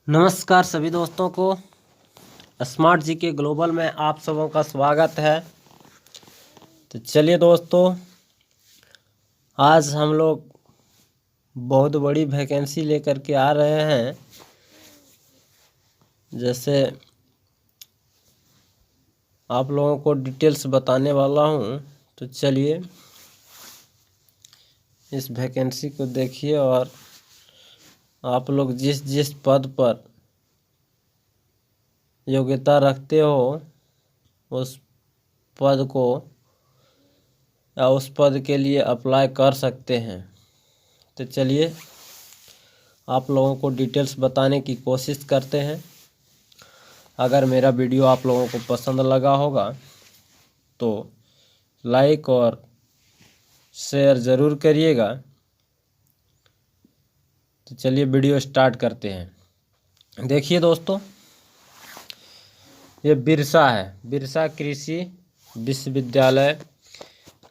नमस्कार सभी दोस्तों को स्मार्ट जी के ग्लोबल में आप सबों का स्वागत है। तो चलिए दोस्तों, आज हम लोग बहुत बड़ी वैकेंसी लेकर के आ रहे हैं। जैसे आप लोगों को डिटेल्स बताने वाला हूं, तो चलिए इस वैकेंसी को देखिए और आप लोग जिस जिस पद पर योग्यता रखते हो उस पद को या उस पद के लिए अप्लाई कर सकते हैं। तो चलिए आप लोगों को डिटेल्स बताने की कोशिश करते हैं। अगर मेरा वीडियो आप लोगों को पसंद लगा होगा तो लाइक और शेयर ज़रूर करिएगा। तो चलिए वीडियो स्टार्ट करते हैं। देखिए दोस्तों, ये बिरसा कृषि विश्वविद्यालय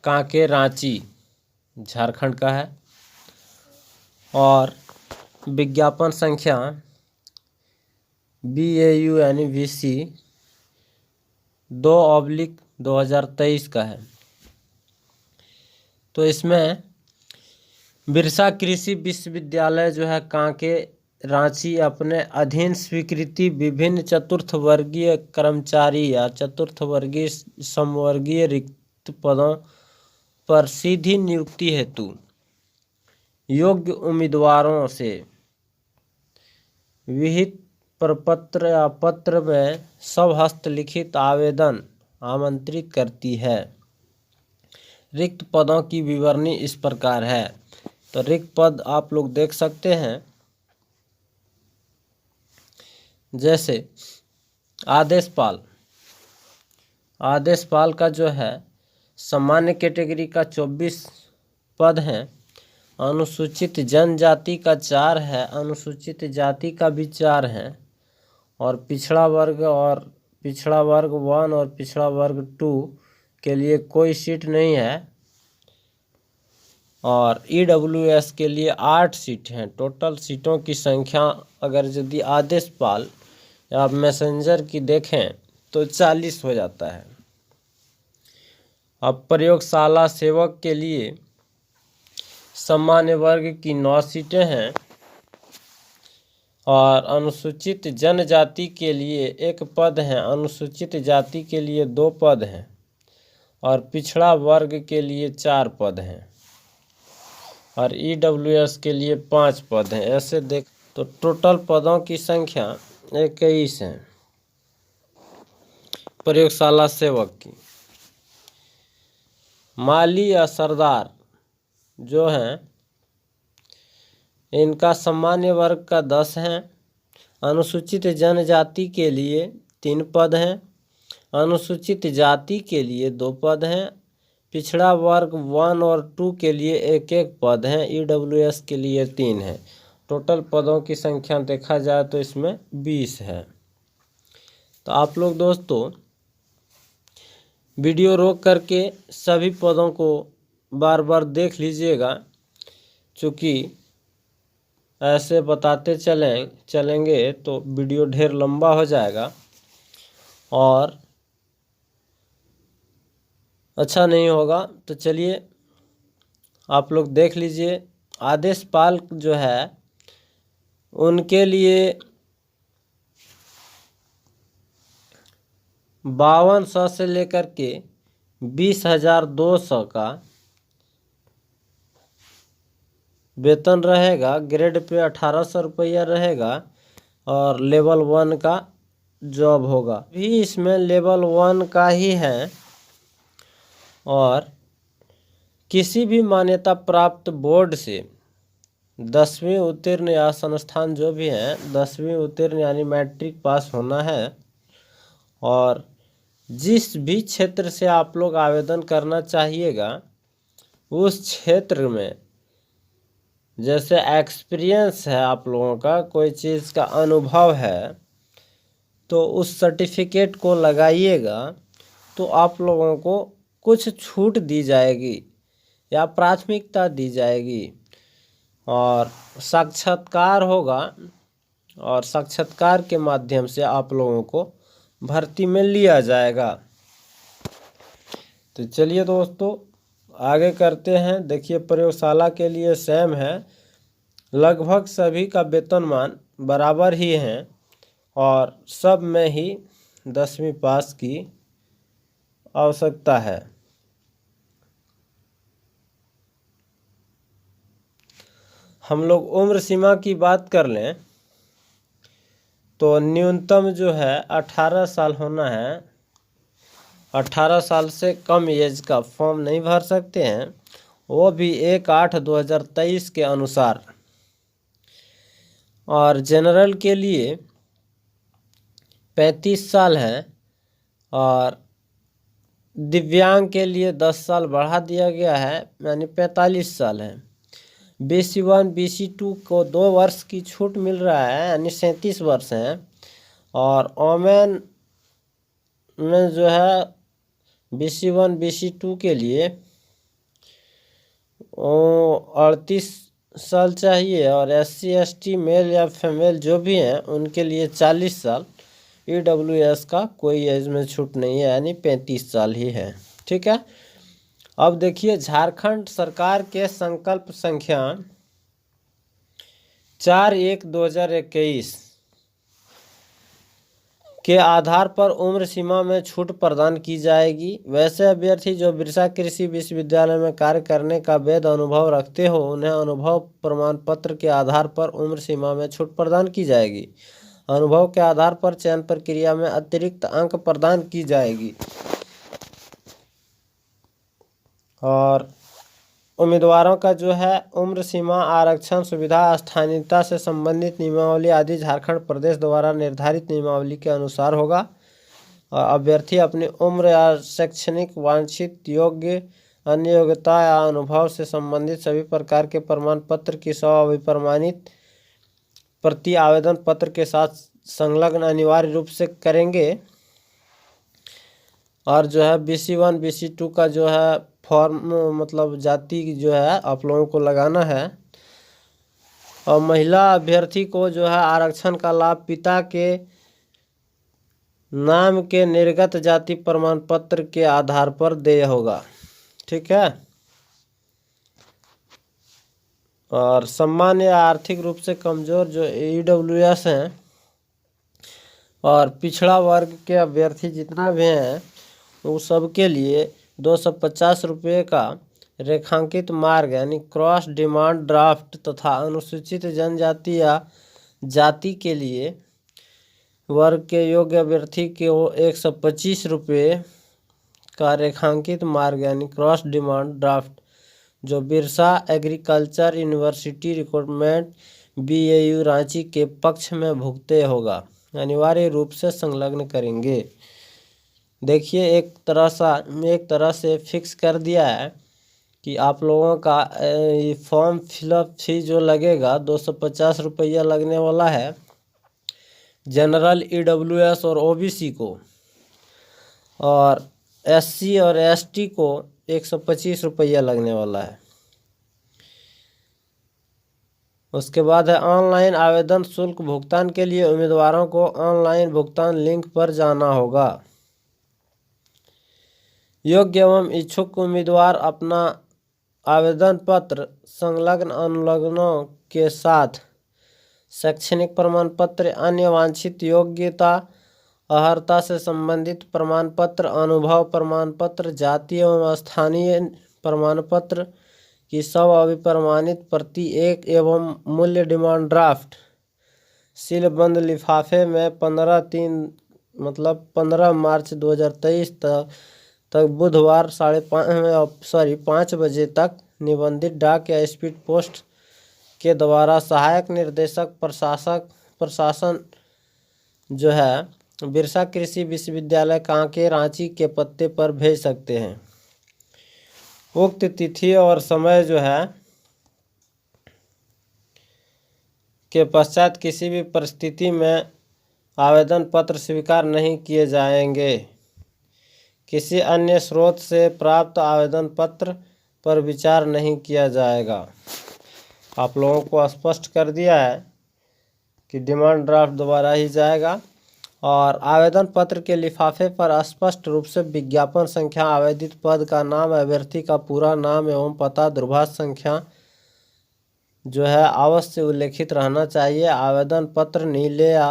कांके रांची झारखंड का है और विज्ञापन संख्या BAU यानी VC 2/2023 का है। तो इसमें बिरसा कृषि विश्वविद्यालय जो है कांके रांची अपने अधीन स्वीकृति विभिन्न चतुर्थ वर्गीय कर्मचारी या चतुर्थ वर्गीय समवर्गीय रिक्त पदों पर सीधी नियुक्ति हेतु योग्य उम्मीदवारों से विहित प्रपत्र या पत्र में स्वहस्तलिखित आवेदन आमंत्रित करती है। रिक्त पदों की विवरणी इस प्रकार है। तो रिक्त पद आप लोग देख सकते हैं, जैसे आदेशपाल का जो है सामान्य कैटेगरी का 24 पद हैं। अनुसूचित जनजाति का 4 है, अनुसूचित जाति का भी 4 है और पिछड़ा वर्ग 1 और पिछड़ा वर्ग 2 के लिए कोई सीट नहीं है और EWS के लिए 8 सीट हैं। टोटल सीटों की संख्या अगर यदि आदेशपाल या मैसेंजर की देखें तो 40 हो जाता है। अब प्रयोगशाला सेवक के लिए सामान्य वर्ग की 9 सीटें हैं और अनुसूचित जनजाति के लिए 1 पद है, अनुसूचित जाति के लिए 2 पद हैं और पिछड़ा वर्ग के लिए 4 पद हैं और EWS के लिए 5 पद हैं। ऐसे देख तो टोटल पदों की संख्या 21 है प्रयोगशाला सेवक की। माली या सरदार जो हैं इनका सामान्य वर्ग का 10 है, अनुसूचित जनजाति के लिए 3 पद हैं, अनुसूचित जाति के लिए 2 पद हैं, पिछड़ा वर्ग 1 और 2 के लिए 1 पद हैं, EWS के लिए 3 हैं। टोटल पदों की संख्या देखा जाए तो इसमें 20 है। तो आप लोग दोस्तों वीडियो रोक करके सभी पदों को बार बार देख लीजिएगा, क्योंकि ऐसे बताते चलेंगे तो वीडियो ढेर लंबा हो जाएगा और अच्छा नहीं होगा। तो चलिए आप लोग देख लीजिए। आदेशपाल जो है उनके लिए 5200 से लेकर के 20,200 का वेतन रहेगा। ग्रेड पे 1800 रुपया रहेगा और लेवल 1 का जॉब होगा। भी इसमें लेवल 1 का ही है और किसी भी मान्यता प्राप्त बोर्ड से 10वीं उत्तीर्ण या संस्थान जो भी हैं 10वीं उत्तीर्ण यानी मैट्रिक पास होना है और जिस भी क्षेत्र से आप लोग आवेदन करना चाहिएगा उस क्षेत्र में जैसे एक्सपीरियंस है, आप लोगों का कोई चीज़ का अनुभव है तो उस सर्टिफिकेट को लगाइएगा तो आप लोगों को कुछ छूट दी जाएगी या प्राथमिकता दी जाएगी और साक्षात्कार होगा और साक्षात्कार के माध्यम से आप लोगों को भर्ती में लिया जाएगा। तो चलिए दोस्तों आगे करते हैं। देखिए प्रयोगशाला के लिए सेम है, लगभग सभी का वेतनमान बराबर ही है और सब में ही 10वीं पास की आवश्यकता है। हम लोग उम्र सीमा की बात कर लें तो न्यूनतम जो है 18 साल होना है। 18 साल से कम एज का फॉर्म नहीं भर सकते हैं, वो भी 1/8/2023 के अनुसार। और जनरल के लिए 35 साल है और दिव्यांग के लिए 10 साल बढ़ा दिया गया है, यानी 45 साल है। BC1 BC2 को 2 वर्ष की छूट मिल रहा है, यानी 37 वर्ष हैं। और ओमेन में जो है BC1 BC2 के लिए 38 साल चाहिए और SC ST मेल या फीमेल जो भी हैं उनके लिए 40 साल। EWS का कोई एज में छूट नहीं है, यानी 35 साल ही है। ठीक है। अब देखिए झारखंड सरकार के संकल्प संख्या 4/1/2021 के आधार पर उम्र सीमा में छूट प्रदान की जाएगी। वैसे अभ्यर्थी जो बिरसा कृषि विश्वविद्यालय में कार्य करने का वैध अनुभव रखते हो उन्हें अनुभव प्रमाण पत्र के आधार पर उम्र सीमा में छूट प्रदान की जाएगी। अनुभव के आधार पर चयन प्रक्रिया में अतिरिक्त अंक प्रदान की जाएगी। और उम्मीदवारों का जो है उम्र सीमा, आरक्षण सुविधा, स्थानीयता से संबंधित नियमावली आदि झारखंड प्रदेश द्वारा निर्धारित नियमावली के अनुसार होगा। और अभ्यर्थी अपनी उम्र या शैक्षणिक वांछित योग्य अन्य योग्यता या अनुभव से संबंधित सभी प्रकार के प्रमाण पत्र की अभिप्रमाणित प्रति आवेदन पत्र के साथ संलग्न अनिवार्य रूप से करेंगे। और जो है BC1 BC2 का जो है फॉर्म मतलब जाति जो है आप लोगों को लगाना है। और महिला अभ्यर्थी को जो है आरक्षण का लाभ पिता के नाम के निर्गत जाति प्रमाण पत्र के आधार पर देय होगा। ठीक है। और सामान्य या आर्थिक रूप से कमजोर जो EWS हैं और पिछड़ा वर्ग के अभ्यर्थी जितना भी हैं वो सब के लिए 250 रुपये का रेखांकित मार्ग यानी क्रॉस डिमांड ड्राफ्ट तथा अनुसूचित जनजाति या जाति के लिए वर्ग के योग्य अभ्यर्थी को 125 रुपये का रेखांकित मार्ग यानी क्रॉस डिमांड ड्राफ्ट जो Birsa agriculture university recruitment BAU Ranchi के पक्ष में भुगते होगा, अनिवार्य रूप से संलग्न करेंगे। देखिए एक तरह से फिक्स कर दिया है कि आप लोगों का फॉर्म फिलअप फी जो लगेगा 250 रुपया लगने वाला है जनरल, EWS और OBC को, और SC और ST को 125 रुपया लगने वाला है। उसके बाद है ऑनलाइन आवेदन शुल्क भुगतान के लिए उम्मीदवारों को ऑनलाइन भुगतान लिंक पर जाना होगा। योग्य एवं इच्छुक उम्मीदवार अपना आवेदन पत्र संलग्न अनुलग्नों के साथ शैक्षणिक प्रमाण पत्र, अन्य वांछित योग्यता, अर्हता से संबंधित प्रमाण पत्र, अनुभव प्रमाण पत्र, जातीय एवं स्थानीय प्रमाण पत्र की सब अभिप्रमाणित प्रति एक एवं मूल्य डिमांड ड्राफ्ट सीलबंद लिफाफे में 15 मार्च 2023 तक बुधवार 5 बजे तक निबंधित डाक या स्पीड पोस्ट के द्वारा सहायक निर्देशक प्रशासन जो है बिरसा कृषि विश्वविद्यालय कांके रांची के पते पर भेज सकते हैं। उक्त तिथि और समय जो है के पश्चात किसी भी परिस्थिति में आवेदन पत्र स्वीकार नहीं किए जाएंगे। किसी अन्य स्रोत से प्राप्त आवेदन पत्र पर विचार नहीं किया जाएगा। आप लोगों को स्पष्ट कर दिया है कि डिमांड ड्राफ्ट दोबारा ही जाएगा। और आवेदन पत्र के लिफाफे पर स्पष्ट रूप से विज्ञापन संख्या, आवेदित पद का नाम, अभ्यर्थी का पूरा नाम एवं पता, दूरभाष संख्या जो है अवश्य उल्लेखित रहना चाहिए। आवेदन पत्र नीले या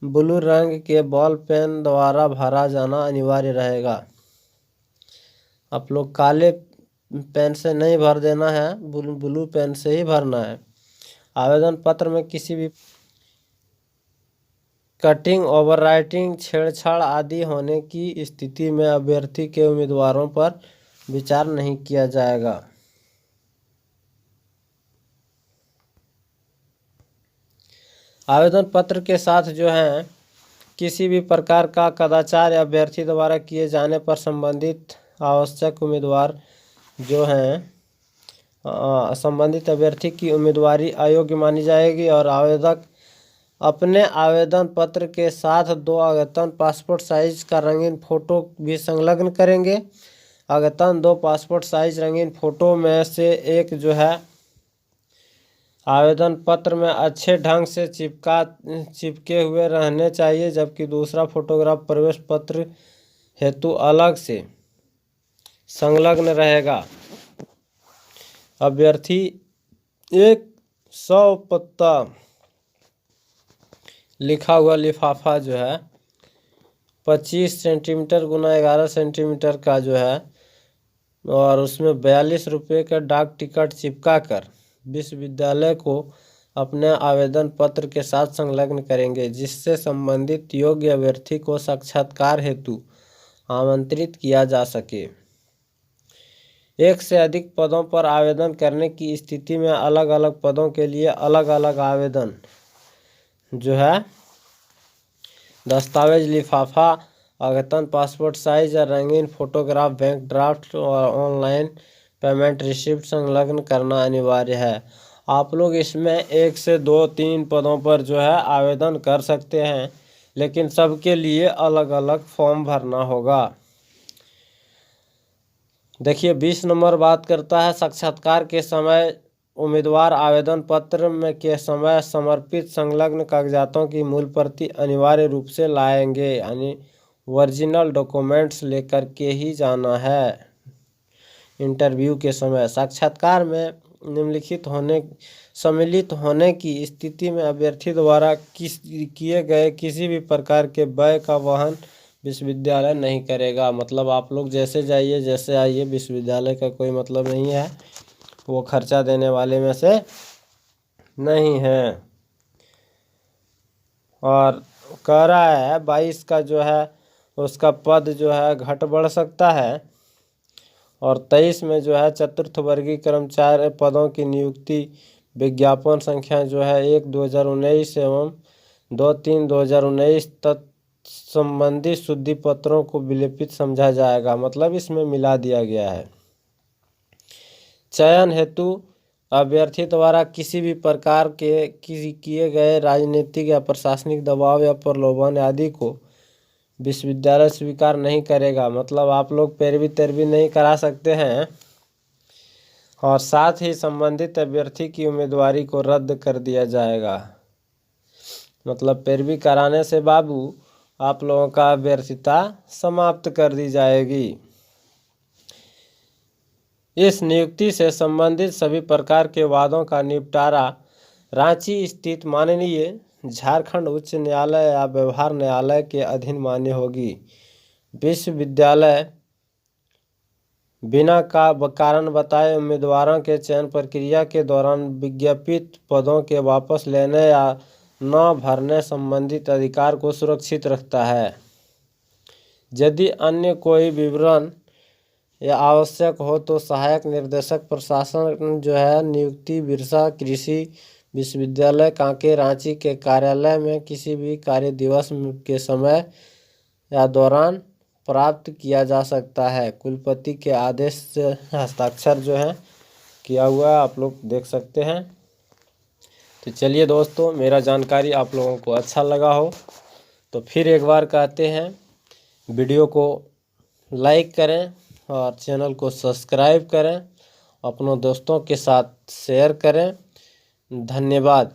ब्लू रंग के बॉल पेन द्वारा भरा जाना अनिवार्य रहेगा। आप लोग काले पेन से नहीं भर देना है, ब्लू पेन से ही भरना है। आवेदन पत्र में किसी भी कटिंग, ओवरराइटिंग, छेड़छाड़ आदि होने की स्थिति में अभ्यर्थी के उम्मीदवारों पर विचार नहीं किया जाएगा। आवेदन पत्र के साथ जो है किसी भी प्रकार का कदाचार या अभ्यर्थी द्वारा किए जाने पर संबंधित आवश्यक उम्मीदवार जो हैं संबंधित अभ्यर्थी की उम्मीदवारी अयोग्य मानी जाएगी और आवेदक अपने आवेदन पत्र के साथ 2 अद्यतन पासपोर्ट साइज का रंगीन फोटो भी संलग्न करेंगे। अद्यतन 2 पासपोर्ट साइज रंगीन फोटो में से एक जो है आवेदन पत्र में अच्छे ढंग से चिपके हुए रहने चाहिए, जबकि दूसरा फोटोग्राफ प्रवेश पत्र हेतु अलग से संलग्न रहेगा। अभ्यर्थी 100 पत्ता लिखा हुआ लिफाफा जो है 25 सेंटीमीटर गुना 11 सेंटीमीटर का जो है और उसमें 42 रुपये का डाक टिकट चिपका कर विश्वविद्यालय को अपने आवेदन पत्र के साथ संलग्न करेंगे, जिससे संबंधित योग्य अभ्यर्थी को साक्षात्कार हेतु आमंत्रित किया जा सके। एक से अधिक पदों पर आवेदन करने की स्थिति में अलग अलग पदों के लिए अलग अलग आवेदन जो है दस्तावेज, लिफाफा, अद्यतन पासपोर्ट साइज या रंगीन फोटोग्राफ, बैंक ड्राफ्ट और ऑनलाइन पेमेंट रिसिप्ट संलग्न करना अनिवार्य है। आप लोग इसमें 1 से 2-3 पदों पर जो है आवेदन कर सकते हैं, लेकिन सबके लिए अलग अलग फॉर्म भरना होगा। देखिए 20 नंबर बात करता है साक्षात्कार के समय उम्मीदवार आवेदन पत्र में के समय समर्पित संलग्न कागजातों की मूल प्रति अनिवार्य रूप से लाएंगे, यानी ओरिजिनल डॉक्यूमेंट्स लेकर के ही जाना है। इंटरव्यू के समय साक्षात्कार में सम्मिलित होने की स्थिति में अभ्यर्थी द्वारा किए गए किसी भी प्रकार के व्यय का वहन विश्वविद्यालय नहीं करेगा। मतलब आप लोग जैसे जाइए जैसे आइए, विश्वविद्यालय का कोई मतलब नहीं है, वो खर्चा देने वाले में से नहीं है। और कह रहा है 22 का जो है उसका पद जो है घट बढ़ सकता है और 23 में जो है चतुर्थ वर्गीय कर्मचारी पदों की नियुक्ति विज्ञापन संख्या जो है 1/2019 एवं 2/3/2019 संबंधी शुद्धि पत्रों को विलेपित समझा जाएगा। मतलब इसमें मिला दिया गया है। चयन हेतु अभ्यर्थी द्वारा किसी भी प्रकार के किए गए राजनीतिक या प्रशासनिक दबाव या प्रलोभन आदि को विश्वविद्यालय स्वीकार नहीं करेगा। मतलब आप लोग पैरवी नहीं करा सकते हैं और साथ ही संबंधित अभ्यर्थी की उम्मीदवारी को रद्द कर दिया जाएगा। मतलब पैरवी कराने से बाबू आप लोगों का अभ्यर्थिता समाप्त कर दी जाएगी। इस नियुक्ति से संबंधित सभी प्रकार के वादों का निपटारा रांची स्थित माननीय झारखंड उच्च न्यायालय या व्यवहार न्यायालय के अधीन मान्य होगी। विश्वविद्यालय बिना कारण बताए उम्मीदवारों के चयन प्रक्रिया के दौरान विज्ञापित पदों के वापस लेने या न भरने संबंधित अधिकार को सुरक्षित रखता है। यदि अन्य कोई विवरण या आवश्यक हो तो सहायक निर्देशक प्रशासन जो है नियुक्ति बिरसा कृषि विश्वविद्यालय कांके रांची के कार्यालय में किसी भी कार्य दिवस के समय या दौरान प्राप्त किया जा सकता है। कुलपति के आदेश से हस्ताक्षर जो है किया हुआ है, आप लोग देख सकते हैं। तो चलिए दोस्तों, मेरा जानकारी आप लोगों को अच्छा लगा हो तो फिर एक बार कहते हैं वीडियो को लाइक करें और चैनल को सब्सक्राइब करें, अपनों दोस्तों के साथ शेयर करें। धन्यवाद।